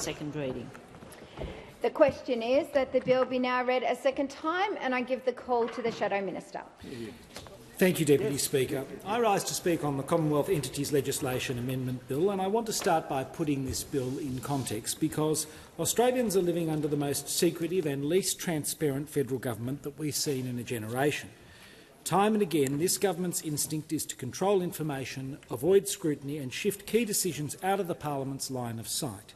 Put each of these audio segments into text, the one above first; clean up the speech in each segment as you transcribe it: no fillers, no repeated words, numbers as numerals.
Second reading. The question is that the bill be now read a second time, and I give the call to the Shadow Minister. Thank you, Deputy Speaker. I rise to speak on the Commonwealth Entities Legislation Amendment Bill, and I want to start by putting this bill in context because Australians are living under the most secretive and least transparent federal government that we've seen in a generation. Time and again, this government's instinct is to control information, avoid scrutiny and shift key decisions out of the parliament's line of sight.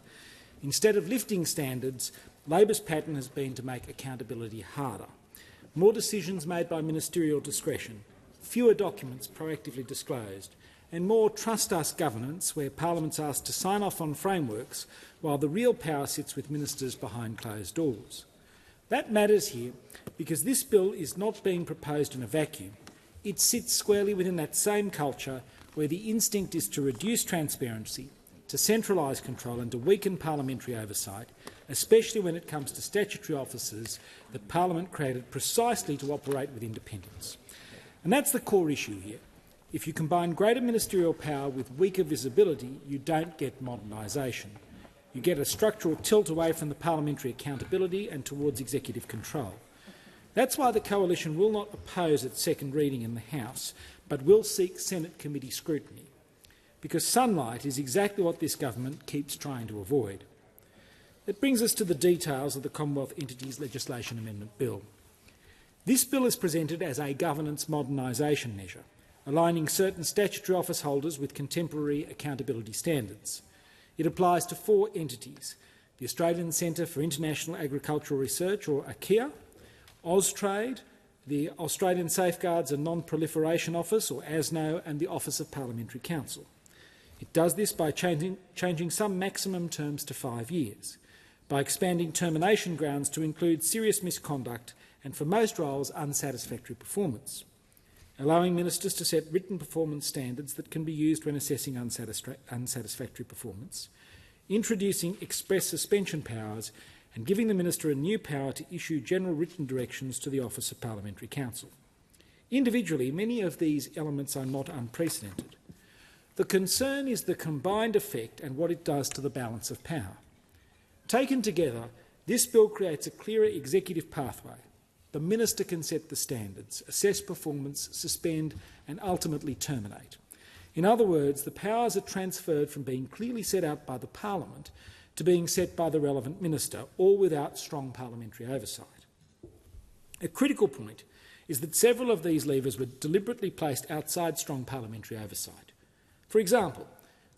Instead of lifting standards, Labor's pattern has been to make accountability harder. More decisions made by ministerial discretion, fewer documents proactively disclosed, and more trust us governance where Parliament's asked to sign off on frameworks while the real power sits with ministers behind closed doors. That matters here because this bill is not being proposed in a vacuum. It sits squarely within that same culture where the instinct is to reduce transparency, to centralise control and to weaken parliamentary oversight, especially when it comes to statutory offices that Parliament created precisely to operate with independence. And that's the core issue here. If you combine greater ministerial power with weaker visibility, you don't get modernisation. You get a structural tilt away from the parliamentary accountability and towards executive control. That's why the Coalition will not oppose its second reading in the House, but will seek Senate committee scrutiny, because sunlight is exactly what this government keeps trying to avoid. It brings us to the details of the Commonwealth Entities Legislation Amendment Bill. This bill is presented as a governance modernisation measure, aligning certain statutory office holders with contemporary accountability standards. It applies to 4 entities: the Australian Centre for International Agricultural Research, or ACIA, Austrade, the Australian Safeguards and Non-Proliferation Office, or ASNO, and the Office of Parliamentary Counsel. It does this by changing some maximum terms to 5 years, by expanding termination grounds to include serious misconduct and, for most roles, unsatisfactory performance, allowing ministers to set written performance standards that can be used when assessing unsatisfactory performance, introducing express suspension powers and giving the minister a new power to issue general written directions to the Office of Parliamentary Counsel. Individually, many of these elements are not unprecedented. The concern is the combined effect and what it does to the balance of power. Taken together, this bill creates a clearer executive pathway. The minister can set the standards, assess performance, suspend and ultimately terminate. In other words, the powers are transferred from being clearly set out by the Parliament to being set by the relevant minister, all without strong parliamentary oversight. A critical point is that several of these levers were deliberately placed outside strong parliamentary oversight. For example,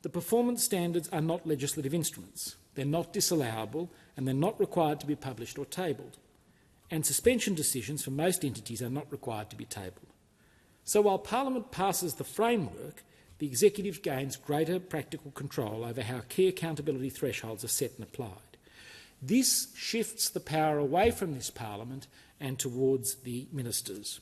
the performance standards are not legislative instruments. They're not disallowable and they're not required to be published or tabled. And suspension decisions for most entities are not required to be tabled. So while Parliament passes the framework, the executive gains greater practical control over how key accountability thresholds are set and applied. This shifts the power away from this Parliament and towards the ministers.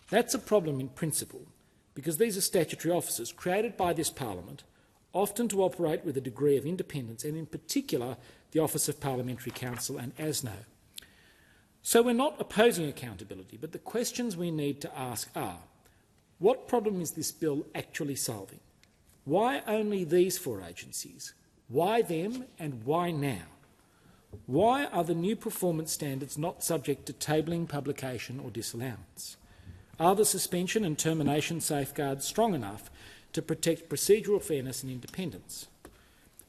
That's a problem in principle, because these are statutory officers created by this Parliament, often to operate with a degree of independence, and in particular the Office of Parliamentary Counsel and ASNO. So we're not opposing accountability, but the questions we need to ask are: what problem is this bill actually solving? Why only these 4 agencies? Why them and why now? Why are the new performance standards not subject to tabling, publication or disallowance? Are the suspension and termination safeguards strong enough to protect procedural fairness and independence?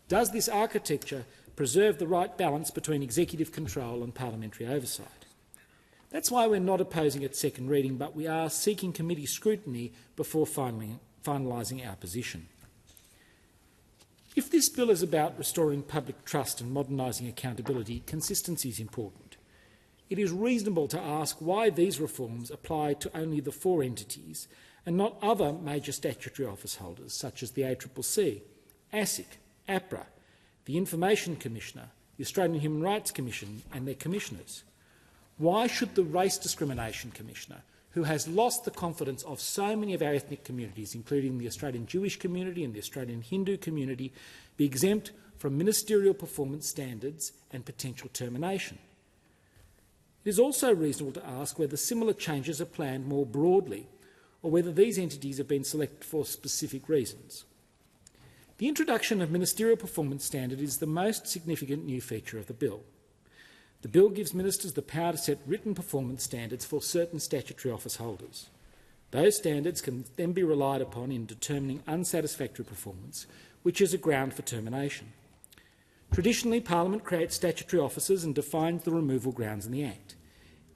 Does this architecture preserve the right balance between executive control and parliamentary oversight? That's why we're not opposing its second reading, but we are seeking committee scrutiny before finalising our position. If this bill is about restoring public trust and modernising accountability, consistency is important. It is reasonable to ask why these reforms apply to only the 4 entities and not other major statutory office holders such as the ACCC, ASIC, APRA, the Information Commissioner, the Australian Human Rights Commission and their commissioners. Why should the Race Discrimination Commissioner, who has lost the confidence of so many of our ethnic communities, including the Australian Jewish community and the Australian Hindu community, be exempt from ministerial performance standards and potential termination? It is also reasonable to ask whether similar changes are planned more broadly or whether these entities have been selected for specific reasons. The introduction of ministerial performance standard is the most significant new feature of the bill. The bill gives ministers the power to set written performance standards for certain statutory office holders. Those standards can then be relied upon in determining unsatisfactory performance, which is a ground for termination. Traditionally, Parliament creates statutory officers and defines the removal grounds in the Act.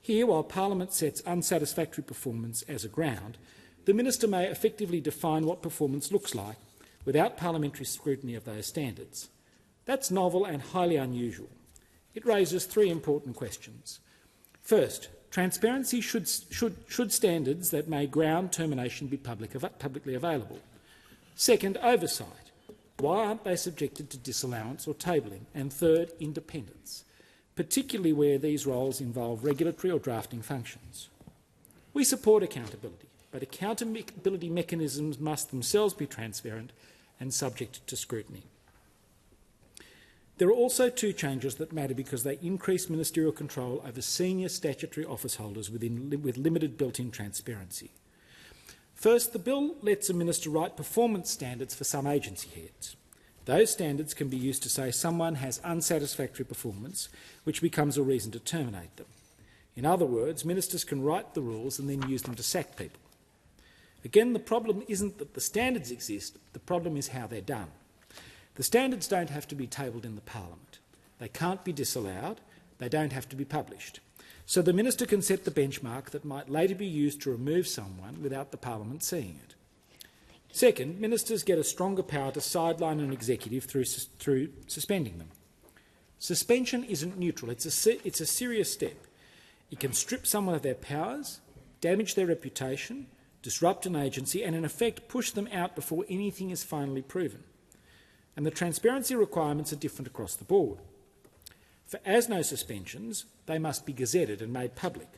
Here, while Parliament sets unsatisfactory performance as a ground, the minister may effectively define what performance looks like without parliamentary scrutiny of those standards. That's novel and highly unusual. It raises three important questions. First, transparency should standards that may ground termination be publicly available. Second, oversight. Why aren't they subjected to disallowance or tabling? And third, independence, particularly where these roles involve regulatory or drafting functions. We support accountability, but accountability mechanisms must themselves be transparent and subject to scrutiny. There are also two changes that matter because they increase ministerial control over senior statutory office holders with limited built-in transparency. First, the bill lets a minister write performance standards for some agency heads. Those standards can be used to say someone has unsatisfactory performance, which becomes a reason to terminate them. In other words, ministers can write the rules and then use them to sack people. Again, the problem isn't that the standards exist, the problem is how they're done. The standards don't have to be tabled in the Parliament. They can't be disallowed, they don't have to be published. So the minister can set the benchmark that might later be used to remove someone without the Parliament seeing it. Second, ministers get a stronger power to sideline an executive through suspending them. Suspension isn't neutral, it's a serious step. It can strip someone of their powers, damage their reputation, disrupt an agency and in effect push them out before anything is finally proven. And the transparency requirements are different across the board. For ASNO suspensions, they must be gazetted and made public.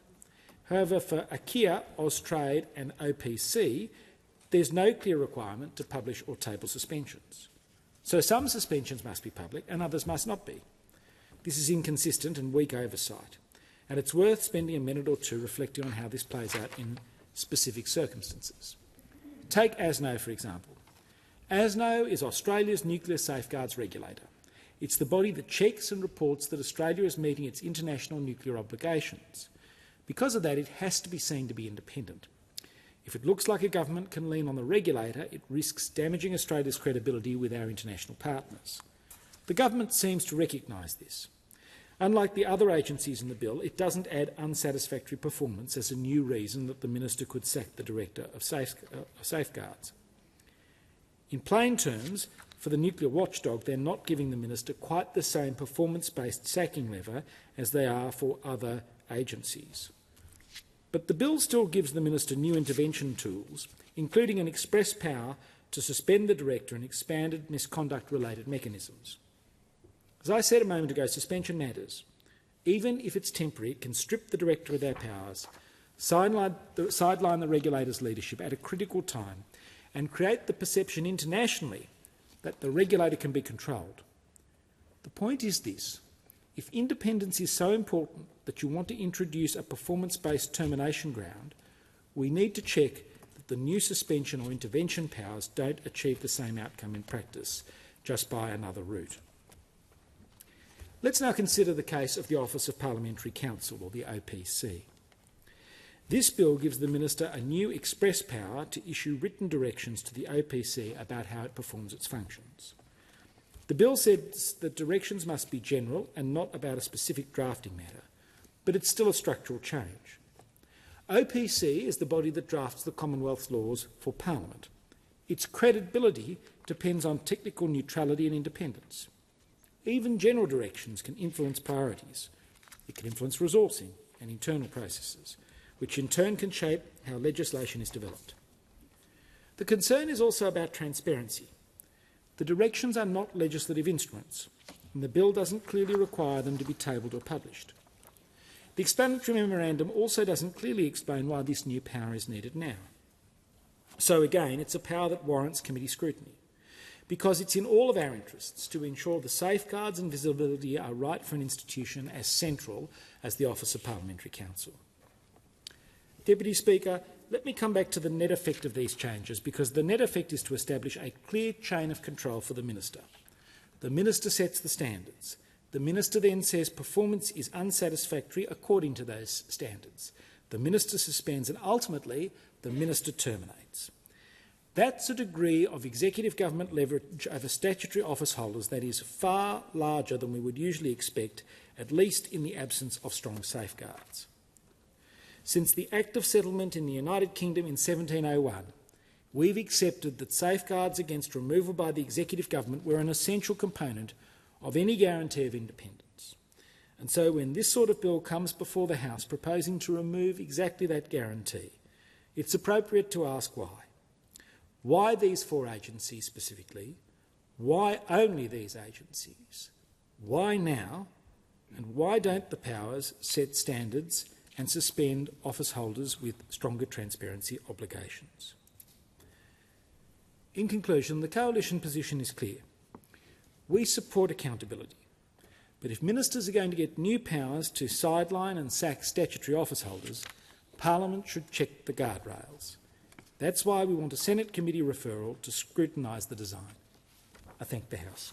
However, for AKIA, Austrade and OPC, there's no clear requirement to publish or table suspensions. So some suspensions must be public and others must not be. This is inconsistent and weak oversight, and it's worth spending a minute or two reflecting on how this plays out in specific circumstances. Take ASNO, for example. ASNO is Australia's nuclear safeguards regulator. It's the body that checks and reports that Australia is meeting its international nuclear obligations. Because of that, it has to be seen to be independent. If it looks like a government can lean on the regulator, it risks damaging Australia's credibility with our international partners. The government seems to recognise this. Unlike the other agencies in the bill, it doesn't add unsatisfactory performance as a new reason that the minister could sack the director of safeguards. In plain terms, for the nuclear watchdog, they're not giving the minister quite the same performance-based sacking lever as they are for other agencies. But the bill still gives the minister new intervention tools, including an express power to suspend the director and expanded misconduct-related mechanisms. As I said a moment ago, suspension matters. Even if it's temporary, it can strip the director of their powers, sideline the regulator's leadership at a critical time, and create the perception internationally that the regulator can be controlled. The point is this: if independence is so important that you want to introduce a performance-based termination ground, we need to check that the new suspension or intervention powers don't achieve the same outcome in practice, just by another route. Let's now consider the case of the Office of Parliamentary Counsel, or the OPC. This bill gives the minister a new express power to issue written directions to the OPC about how it performs its functions. The bill says that directions must be general and not about a specific drafting matter, but it's still a structural change. OPC is the body that drafts the Commonwealth's laws for Parliament. Its credibility depends on technical neutrality and independence. Even general directions can influence priorities. It can influence resourcing and internal processes, which in turn can shape how legislation is developed. The concern is also about transparency. The directions are not legislative instruments, and the bill doesn't clearly require them to be tabled or published. The explanatory memorandum also doesn't clearly explain why this new power is needed now. So again, it's a power that warrants committee scrutiny, because it's in all of our interests to ensure the safeguards and visibility are right for an institution as central as the Office of Parliamentary Counsel. Deputy Speaker, let me come back to the net effect of these changes, because the net effect is to establish a clear chain of control for the minister. The minister sets the standards. The minister then says performance is unsatisfactory according to those standards. The minister suspends, and ultimately the minister terminates. That's a degree of executive government leverage over statutory office holders that is far larger than we would usually expect, at least in the absence of strong safeguards. Since the Act of Settlement in the United Kingdom in 1701, we've accepted that safeguards against removal by the executive government were an essential component of any guarantee of independence. And so when this sort of bill comes before the House proposing to remove exactly that guarantee, it's appropriate to ask why. Why these 4 agencies specifically? Why only these agencies? Why now? And why don't the powers set standards and suspend office holders with stronger transparency obligations? In conclusion, the coalition position is clear. We support accountability. But if ministers are going to get new powers to sideline and sack statutory office holders, Parliament should check the guardrails. That's why we want a Senate committee referral to scrutinise the design. I thank the House.